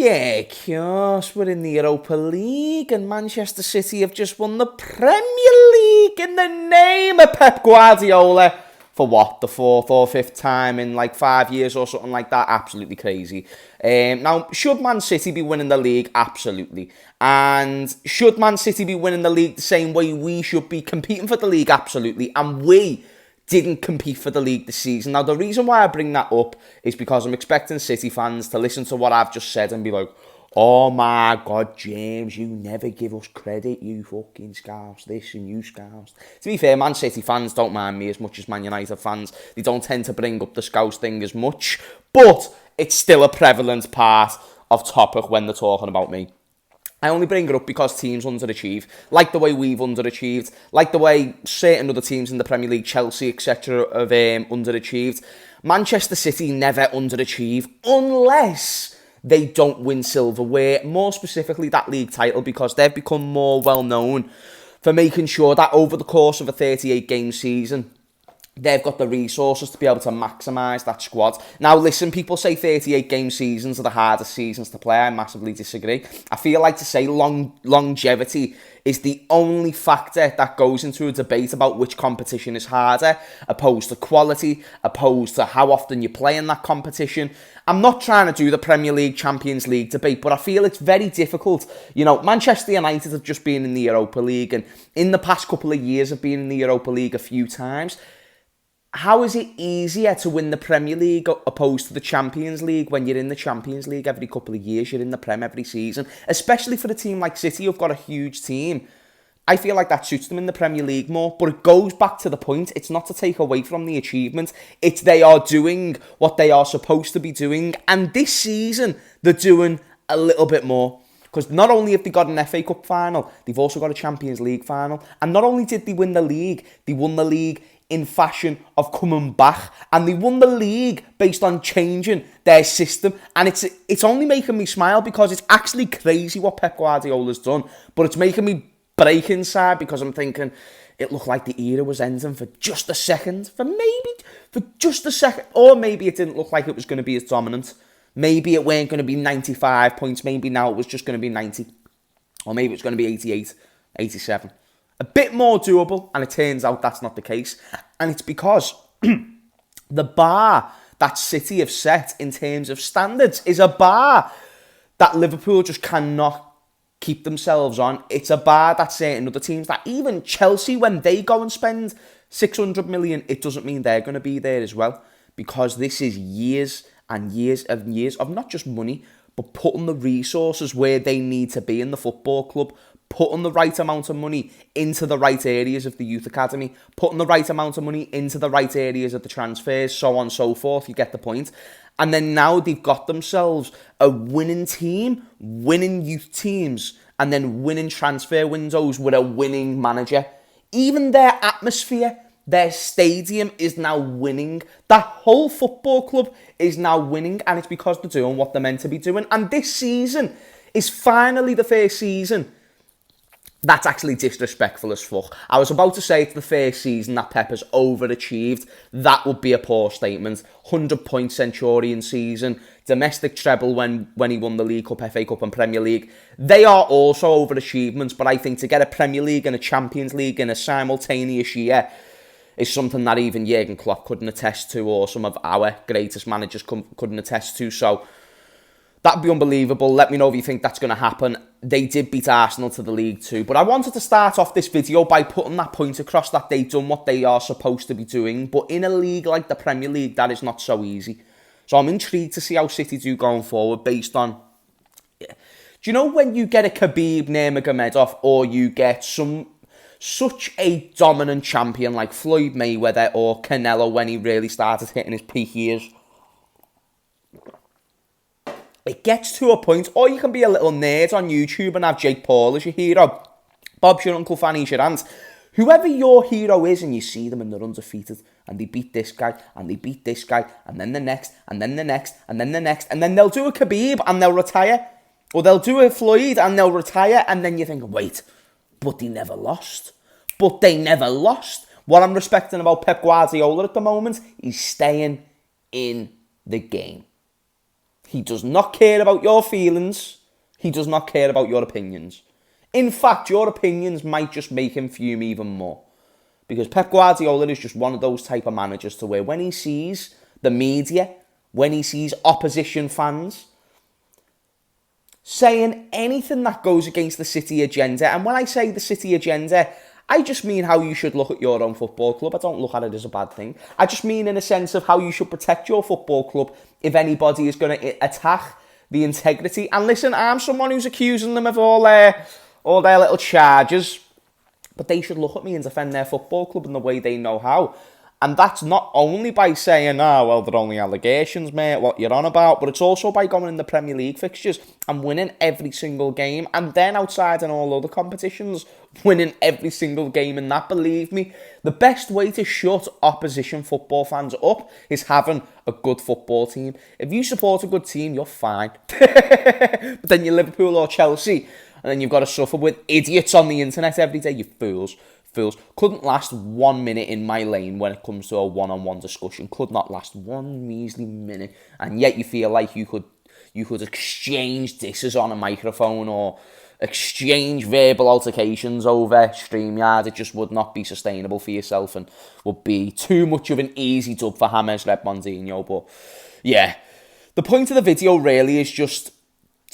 Yeah, of course, we're in the Europa League and Manchester City have just won the Premier League in the name of Pep Guardiola for what, the fourth or fifth time in like 5 years or something like that. Absolutely crazy. Now, should Man City be winning the league? Absolutely. And should Man City be winning the league the same way we should be competing for the league? Absolutely. And we didn't compete for the league this season. Now, the reason why I bring that up is because I'm expecting City fans to listen to what I've just said and be like, oh my God, James, you never give us credit, you fucking scouse this and you scouse. To be fair, Man City fans don't mind me as much as Man United fans. They don't tend to bring up the scouse thing as much, but it's still a prevalent part of topic when they're talking about me. I only bring it up because teams underachieve, like the way we've underachieved, like the way certain other teams in the Premier League, Chelsea, etc. have underachieved. Manchester City never underachieve unless they don't win silverware, more specifically that league title, because they've become more well known for making sure that over the course of a 38-game season, they've got the resources to be able to maximise that squad. Now, listen, people say 38-game seasons are the hardest seasons to play. I massively disagree. I feel like to say longevity is the only factor that goes into a debate about which competition is harder, opposed to quality, opposed to how often you play in that competition. I'm not trying to do the Premier League, Champions League debate, but I feel it's very difficult. You know, Manchester United have just been in the Europa League, and in the past couple of years have been in the Europa League a few times. How is it easier to win the Premier League opposed to the Champions League when you're in the Champions League every couple of years, you're in the Prem every season, especially for a team like City who've got a huge team? I feel like that suits them in the Premier League more, but it goes back to the point. It's not to take away from the achievement. It's they are doing what they are supposed to be doing, and this season they're doing a little bit more. Because not only have they got an FA Cup final, they've also got a Champions League final. And not only did they win the league, they won the league in fashion of coming back, and they won the league based on changing their system. And it's only making me smile because it's actually crazy what Pep Guardiola's done, but it's making me break inside because I'm thinking it looked like the era was ending for just a second, for just a second, or maybe it didn't look like it was going to be as dominant. Maybe it weren't going to be 95 points, maybe now it was just going to be 90, or maybe it's going to be 88, 87. A bit more doable, and it turns out that's not the case. And it's because the bar that City have set in terms of standards is a bar that Liverpool just cannot keep themselves on. It's a bar that certain other teams, that even Chelsea, when they go and spend 600 million, it doesn't mean they're going to be there as well. Because this is years and years and years of not just money, but putting the resources where they need to be in the football club, putting the right amount of money into the right areas of the youth academy, putting the right amount of money into the right areas of the transfers, so on and so forth. You get the point. And then now they've got themselves a winning team, winning youth teams, and then winning transfer windows with a winning manager. Even their atmosphere, their stadium is now winning. That whole football club is now winning, and it's because they're doing what they're meant to be doing. And this season is finally the first season that's actually disrespectful as fuck. I was about to say it's the first season that Pep has overachieved. That would be a poor statement. 100-point Centurion season, domestic treble when he won the League Cup, FA Cup and Premier League. They are also overachievements, but I think to get a Premier League and a Champions League in a simultaneous year is something that even Jurgen Klopp couldn't attest to, or some of our greatest managers couldn't attest to. So that'd be unbelievable. Let me know if you think that's going to happen. They did beat Arsenal to the league too. But I wanted to start off this video by putting that point across that they've done what they are supposed to be doing. But in a league like the Premier League, that is not so easy. So I'm intrigued to see how City do going forward based on... Do you know when you get a Khabib Nurmagomedov, or you get such a dominant champion like Floyd Mayweather or Canelo when he really started hitting his peak years? It gets to a point, or you can be a little nerd on YouTube and have Jake Paul as your hero. Bob's your uncle, Fanny's your aunt. Whoever your hero is, and you see them and they're undefeated, and they beat this guy, and they beat this guy, and then the next, and then the next, and then the next, and then they'll do a Khabib and they'll retire. Or they'll do a Floyd and they'll retire, and then you think, wait, but they never lost. But they never lost. What I'm respecting about Pep Guardiola at the moment, he's staying in the game. He does not care about your feelings. He does not care about your opinions. In fact, your opinions might just make him fume even more. Because Pep Guardiola is just one of those type of managers to where when he sees the media, when he sees opposition fans saying anything that goes against the City agenda, and when I say the City agenda, I just mean how you should look at your own football club. I don't look at it as a bad thing. I just mean in a sense of how you should protect your football club if anybody is going to attack the integrity. And listen, I'm someone who's accusing them of all their little charges, but they should look at me and defend their football club in the way they know how. And that's not only by saying, well, they're only allegations, mate, what you're on about, but it's also by going in the Premier League fixtures and winning every single game, and then outside in all other competitions, winning every single game. And that, believe me, the best way to shut opposition football fans up is having a good football team. If you support a good team, you're fine. But then you're Liverpool or Chelsea, and then you've got to suffer with idiots on the internet every day, you fools. Couldn't last 1 minute in my lane when it comes to a one-on-one discussion. Could not last one measly minute. And yet you feel like you could exchange disses on a microphone or exchange verbal altercations over StreamYard. It just would not be sustainable for yourself and would be too much of an easy dub for James Redmondinho. But yeah, the point of the video really is just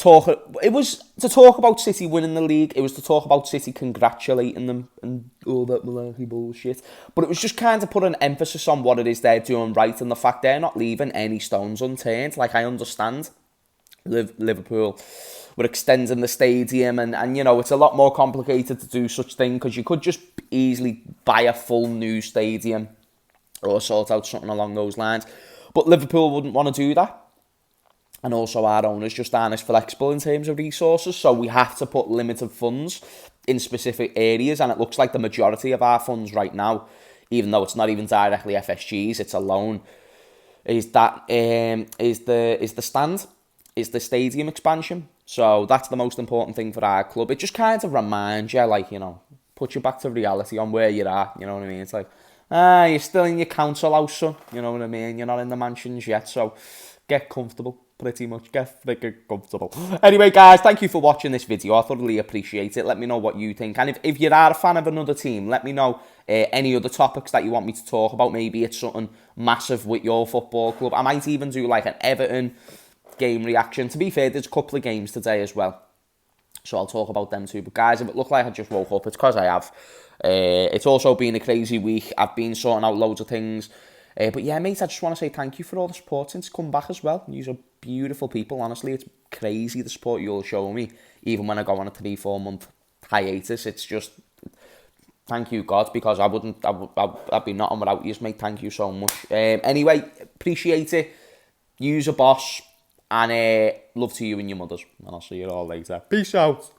it was to talk about City winning the league. It was to talk about City congratulating them and all that malarkey bullshit. But it was just kind of put an emphasis on what it is they're doing right and the fact they're not leaving any stones unturned. Like, I understand Liverpool were extending the stadium and you know, it's a lot more complicated to do such thing because you could just easily buy a full new stadium or sort out something along those lines. But Liverpool wouldn't want to do that. And also our owners just aren't as flexible in terms of resources, so we have to put limited funds in specific areas, and it looks like the majority of our funds right now, even though it's not even directly FSG's, it's a loan, is the stadium expansion. So that's the most important thing for our club. It just kind of reminds you, like, you know, put you back to reality on where you're at, you know what I mean? It's like, you're still in your council house, son, you know what I mean? You're not in the mansions yet, so get comfortable. Pretty much, get freaking comfortable. Anyway, guys, thank you for watching this video. I thoroughly appreciate it. Let me know what you think. And if you are a fan of another team, let me know any other topics that you want me to talk about. Maybe it's something massive with your football club. I might even do like an Everton game reaction. To be fair, there's a couple of games today as well, so I'll talk about them too. But guys, if it looked like I just woke up, it's because I have. It's also been a crazy week. I've been sorting out loads of things. But yeah, mate, I just want to say thank you for all the support since come back as well. These are beautiful people, honestly. It's crazy the support you'll show me, even when I go on a 3-4 month hiatus. It's just, thank you, God, because I'd be nothing without you, mate. Thank you so much. Anyway, appreciate it. Use a boss, and love to you and your mothers. And I'll see you all later. Peace out.